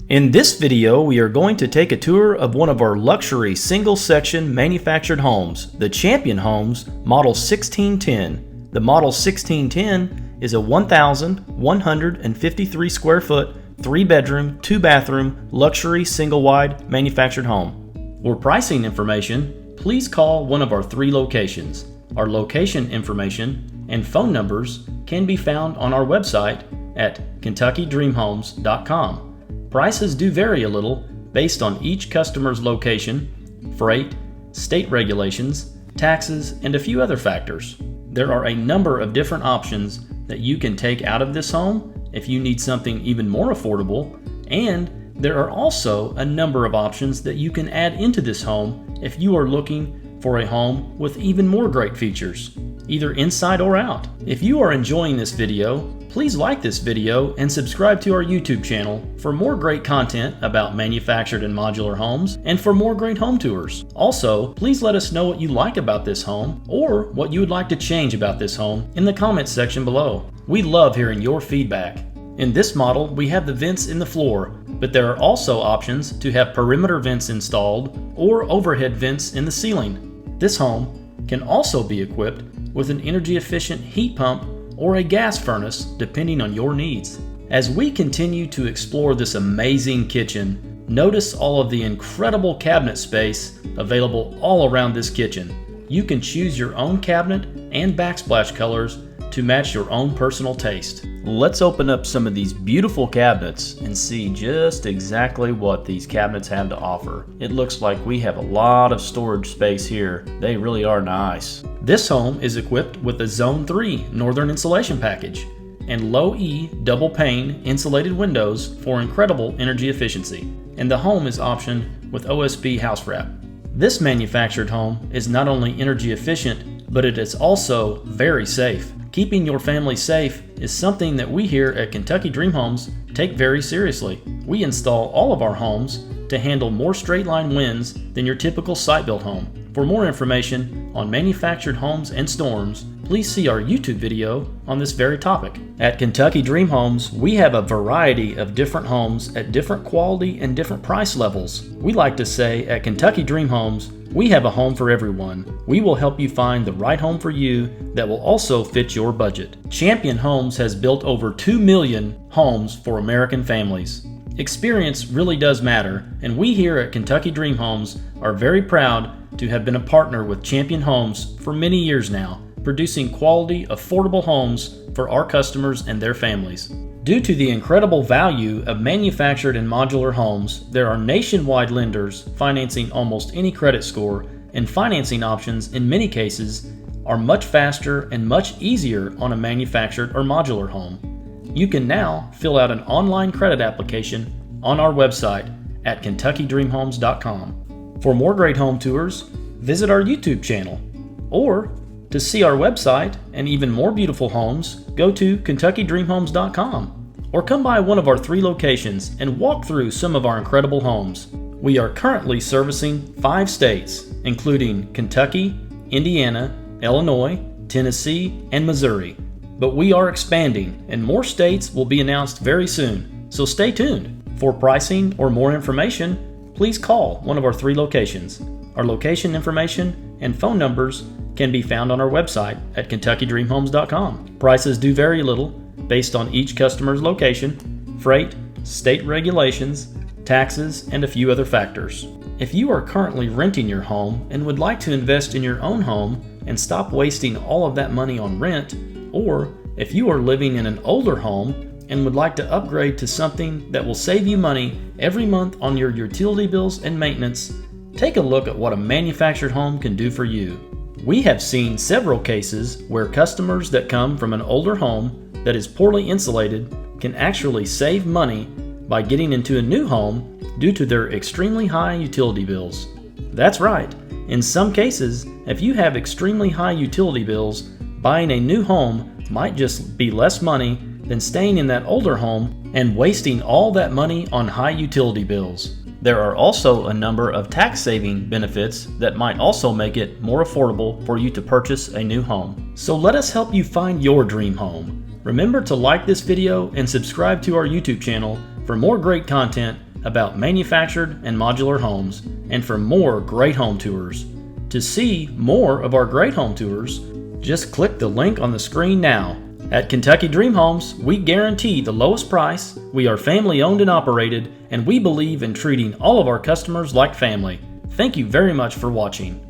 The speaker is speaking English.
In this video, we are going to take a tour of one of our luxury single-section manufactured homes, the Champion Homes Model 1610. The Model 1610 is a 1,153 square foot, 3-bedroom, 2-bathroom, luxury single-wide manufactured home. For pricing information, please call one of our 3 locations. Our location information and phone numbers can be found on our website at KentuckyDreamHomes.com. Prices do vary a little based on each customer's location, freight, state regulations, taxes, and a few other factors. There are a number of different options that you can take out of this home if you need something even more affordable, and there are also a number of options that you can add into this home if you are looking for a home with even more great features, either inside or out. If you are enjoying this video, please like this video and subscribe to our YouTube channel for more great content about manufactured and modular homes and for more great home tours. Also, please let us know what you like about this home or what you would like to change about this home in the comments section below. We love hearing your feedback. In this model, we have the vents in the floor, but there are also options to have perimeter vents installed or overhead vents in the ceiling. This home can also be equipped with an energy-efficient heat pump or a gas furnace depending on your needs. As we continue to explore this amazing kitchen, notice all of the incredible cabinet space available all around this kitchen. You can choose your own cabinet and backsplash colors to match your own personal taste. Let's open up some of these beautiful cabinets and see just exactly what these cabinets have to offer. It looks like we have a lot of storage space here. They really are nice. This home is equipped with a Zone 3 Northern Insulation Package and Low E double pane insulated windows for incredible energy efficiency. And the home is optioned with OSB house wrap. This manufactured home is not only energy efficient, but it is also very safe. Keeping your family safe is something that we here at Kentucky Dream Homes take very seriously. We install all of our homes to handle more straight-line winds than your typical site-built home. For more information on manufactured homes and storms, please see our YouTube video on this very topic. At Kentucky Dream Homes, we have a variety of different homes at different quality and different price levels. We like to say at Kentucky Dream Homes, we have a home for everyone. We will help you find the right home for you that will also fit your budget. Champion Homes has built over 2 million homes for American families. Experience really does matter, and we here at Kentucky Dream Homes are very proud to have been a partner with Champion Homes for many years now, producing quality, affordable homes for our customers and their families. Due to the incredible value of manufactured and modular homes, there are nationwide lenders financing almost any credit score, and financing options in many cases are much faster and much easier on a manufactured or modular home. You can now fill out an online credit application on our website at KentuckyDreamHomes.com. For more great home tours, visit our YouTube channel, or to see our website and even more beautiful homes, go to KentuckyDreamHomes.com. Or come by one of our 3 locations and walk through some of our incredible homes. We are currently servicing 5 states, including Kentucky, Indiana, Illinois, Tennessee, and Missouri. But we are expanding, and more states will be announced very soon, so stay tuned. For pricing or more information, please call one of our 3 locations. Our location information and phone numbers can be found on our website at KentuckyDreamHomes.com. Prices do vary a little based on each customer's location, freight, state regulations, taxes, and a few other factors. If you are currently renting your home and would like to invest in your own home and stop wasting all of that money on rent, or if you are living in an older home and would like to upgrade to something that will save you money every month on your utility bills and maintenance, take a look at what a manufactured home can do for you. We have seen several cases where customers that come from an older home that is poorly insulated can actually save money by getting into a new home due to their extremely high utility bills. That's right, in some cases, if you have extremely high utility bills, buying a new home might just be less money than staying in that older home and wasting all that money on high utility bills. There are also a number of tax-saving benefits that might also make it more affordable for you to purchase a new home. So let us help you find your dream home. Remember to like this video and subscribe to our YouTube channel for more great content about manufactured and modular homes and for more great home tours. To see more of our great home tours, just click the link on the screen now. At Kentucky Dream Homes, we guarantee the lowest price, we are family owned and operated, and we believe in treating all of our customers like family. Thank you very much for watching.